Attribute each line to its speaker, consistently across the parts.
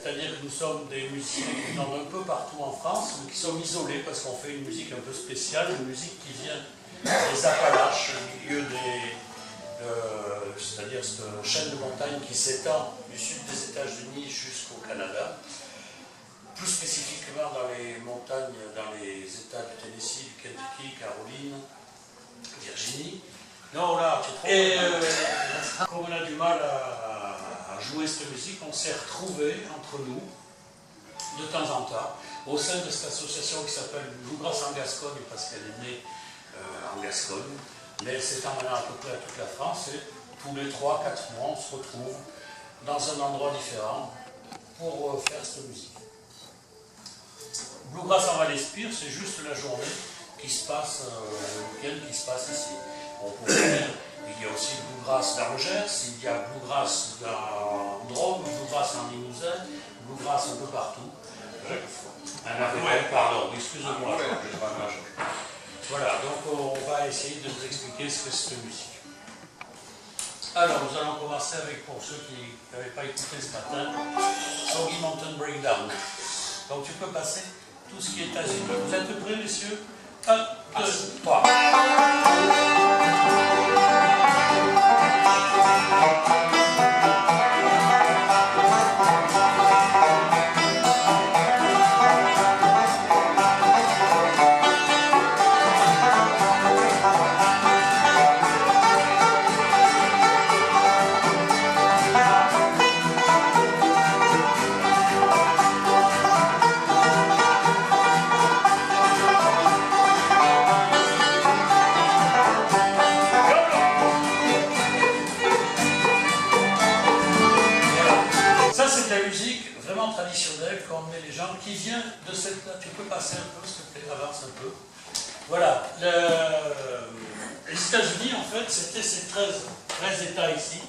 Speaker 1: C'est-à-dire que nous sommes des musiciens qui viennent un peu partout en France, mais qui sont isolés parce qu'on fait une musique un peu spéciale, une musique qui vient des Appalaches, au milieu c'est-à-dire cette chaîne de montagnes qui s'étend du sud des États-Unis jusqu'au Canada, plus spécifiquement dans les montagnes, dans les États du Tennessee, du Kentucky, Caroline, Virginie. Non, là, et comme on a du mal à jouer cette musique, on s'est retrouvés entre nous, de temps en temps, au sein de cette association qui s'appelle Bluegrass en Gascogne, parce qu'elle est née en Gascogne, mais elle s'étend maintenant à peu près à toute la France, et tous les 3-4 mois, on se retrouve dans un endroit différent pour faire cette musique. Bluegrass en Val-Espire, c'est juste la journée qui se passe, le week-end qui se passe ici. On pourrait dire, il y a aussi Bluegrass dans le Gers, il y a Bluegrass dans Drôme, Bluegrass en Limousin, Bluegrass un peu partout. Pardon, excusez-moi. Voilà, donc on va essayer de vous expliquer ce que c'est cette musique. Alors, nous allons commencer avec, pour ceux qui n'avaient pas écouté ce matin, Soggy Mountain Breakdown. Donc tu peux passer tout ce qui est azimut. Vous êtes prêts, messieurs? 1, 2, 3. Traditionnelle qu'on met les gens qui vient de cette... Tu peux passer un peu, s'il te plaît, avance un peu. Voilà. Les États-Unis, en fait, c'était ces 13 États ici.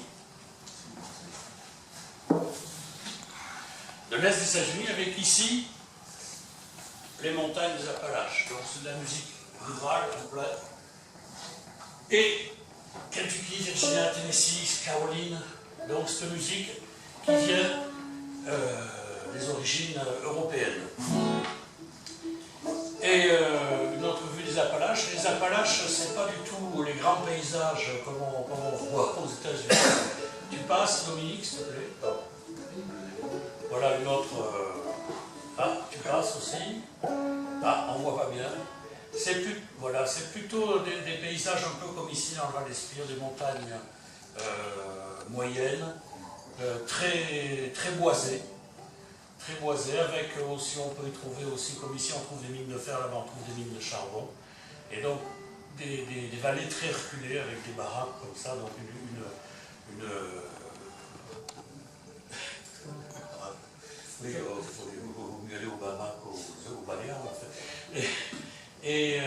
Speaker 1: De l'Est des États-Unis, avec ici les montagnes des Appalaches. Donc c'est de la musique rurale complète. Et Kentucky, Virginia, Tennessee, Caroline. Donc c'est une musique qui vient des origines européennes. Et une autre vue des Appalaches. Les Appalaches, c'est pas du tout les grands paysages comme on voit aux États-Unis. Tu passes, Dominique, s'il te plaît. Voilà une autre. Tu passes aussi. On voit pas bien. C'est plutôt des paysages un peu comme ici dans le Val-d'Espire, des montagnes moyennes, très boisées. Très boisé, avec aussi, on peut y trouver aussi, comme ici on trouve des mines de fer, là-bas on trouve des mines de charbon, et donc des vallées très reculées avec des baraques comme ça, donc oui, il faut mieux aller au Bahamas qu'au Baléares en fait. Et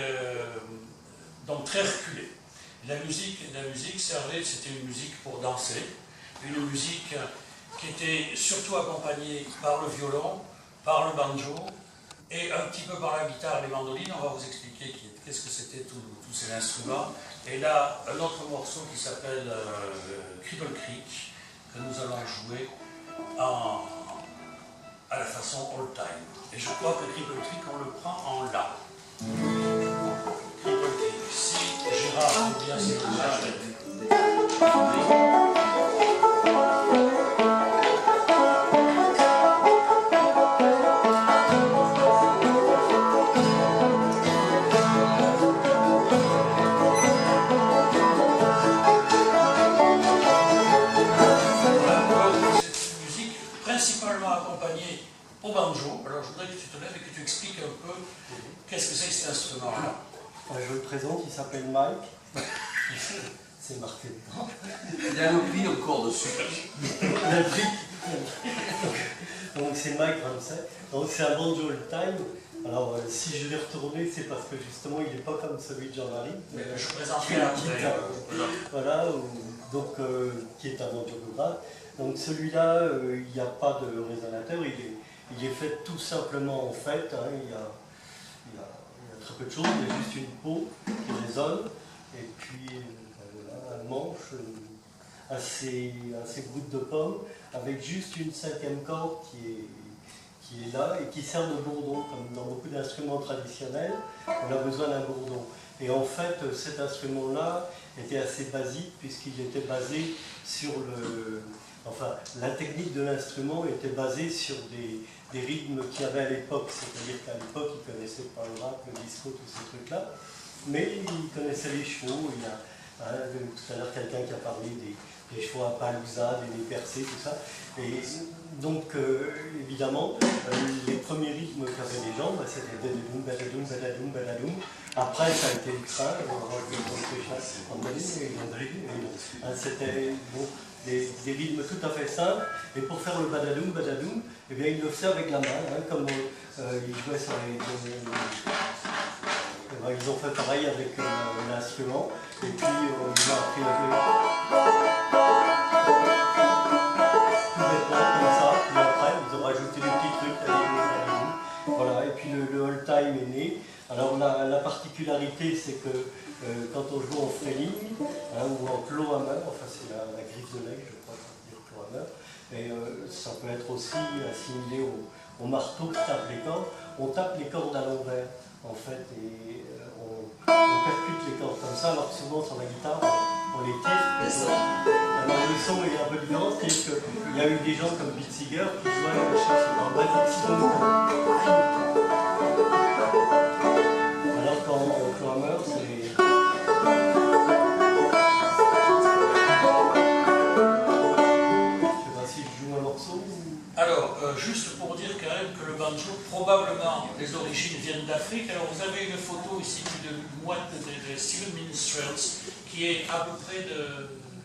Speaker 1: donc très reculée. La musique servait, c'était une musique pour danser, une musique qui était surtout accompagné par le violon, par le banjo, et un petit peu par la guitare et les mandolines. On va vous expliquer qu'est-ce que c'était tous ces instruments. Et là, un autre morceau qui s'appelle Cripple Creek, que nous allons jouer à la façon old time. Et je crois que Cripple Creek, on le prend en La. Cripple Creek. Si Gérard peut bien s'y au banjo. Alors je voudrais que tu te lèves et que tu expliques un peu qu'est-ce que c'est que cet instrument-là.
Speaker 2: Je le présente, il s'appelle Mike. C'est marqué dedans.
Speaker 3: Il y a le prix encore dessus.
Speaker 2: Le prix. Donc c'est Mike Ramsey. Donc c'est un banjo old time. Alors si je l'ai retourné, c'est parce que justement il n'est pas comme celui de Jean-Marie.
Speaker 1: Je présenterai après.
Speaker 2: Voilà, donc qui est un banjo bluegrass. Donc celui-là, il n'y a pas de résonateur, il est fait tout simplement en fait, hein, il y a très peu de choses, il y a juste une peau qui résonne, et puis voilà, un manche, assez brute de pomme, avec juste une 5e corde qui est là et qui sert de bourdon, comme dans beaucoup d'instruments traditionnels, on a besoin d'un bourdon. Et en fait, cet instrument-là était assez basique puisqu'il était basé sur enfin, la technique de l'instrument était basée sur des rythmes qu'il y avait à l'époque, c'est-à-dire qu'à l'époque, ils ne connaissaient pas le rap, le disco, tous ces trucs-là, mais ils connaissaient les chevaux. Il y a tout à l'heure quelqu'un qui a parlé des chevaux à palousa, des percés, tout ça. Et donc, évidemment, les premiers rythmes qu'avaient les gens, c'était badadoum, badadoum, badadoum, badadoum. Après, ça a été le train, c'était bon, des rythmes tout à fait simples. Et pour faire le badadoum, badadoum, eh bien, ils le faisaient avec la main, hein, comme ils jouaient sur les... ils ont fait pareil avec l'instrument. Et puis, ils ont appris à jouer tout bêtement, comme ça. Puis après, ils ont rajouté des petits trucs. Voilà, et puis le hold time est né. Alors la particularité, c'est que quand on joue en freling, hein, ou en clawhammer, enfin c'est la griffe de l'aigle, je crois, dire clawhammer, et ça peut être aussi assimilé au marteau qui tape les cordes. On tape les cordes à l'envers, en fait, et on percute les cordes comme ça, alors que souvent sur la guitare, on les tire. Alors le son est un peu différent, c'est-à-dire qu'il y a eu des gens comme Pete Seeger qui jouaient en basique alors qu'en clawhammer, c'est... Je sais pas si je joue un morceau ou...
Speaker 1: Alors, juste pour dire quand même que le banjo, probablement, les origines viennent d'Afrique. Alors, vous avez une photo ici de Stephen Minstrels, qui est à peu près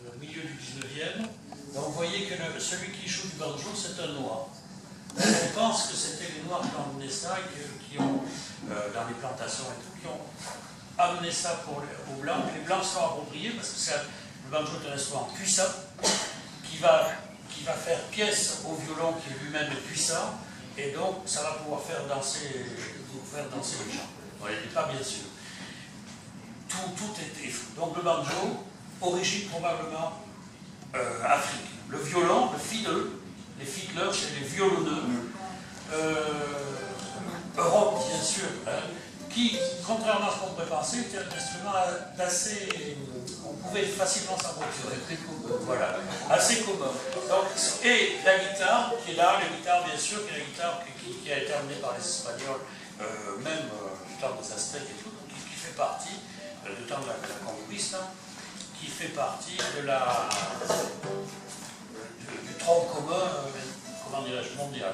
Speaker 1: au milieu du 19e. Donc, vous voyez que celui qui joue du banjo, c'est un noir. On pense que c'était les noirs qui ont amené ça, qui ont, dans les plantations et tout, qui ont amené ça aux blancs. Les blancs se sont appropriés parce que le banjo est un instrument puissant qui va faire pièce au violon qui lui-même est puissant, et donc ça va pouvoir faire danser les gens. Bon, il n'est pas bien sûr. Tout était fou. Donc le banjo, origine probablement Afrique. Le violon, le fiddle, les fiddlers, c'est les violonneux. Europe, bien sûr, hein, qui, contrairement à ce qu'on pourrait penser, était un instrument d'assez... on pouvait facilement s'en procurer. Voilà, assez commun. Donc, et la guitare, qui est là, la guitare, bien sûr, qui est la guitare qui a été amenée par les Espagnols, même du temps des Aztèques et tout, qui fait partie, du temps de la conquista, qui fait partie du tronc commun, comment dirais-je, mondial.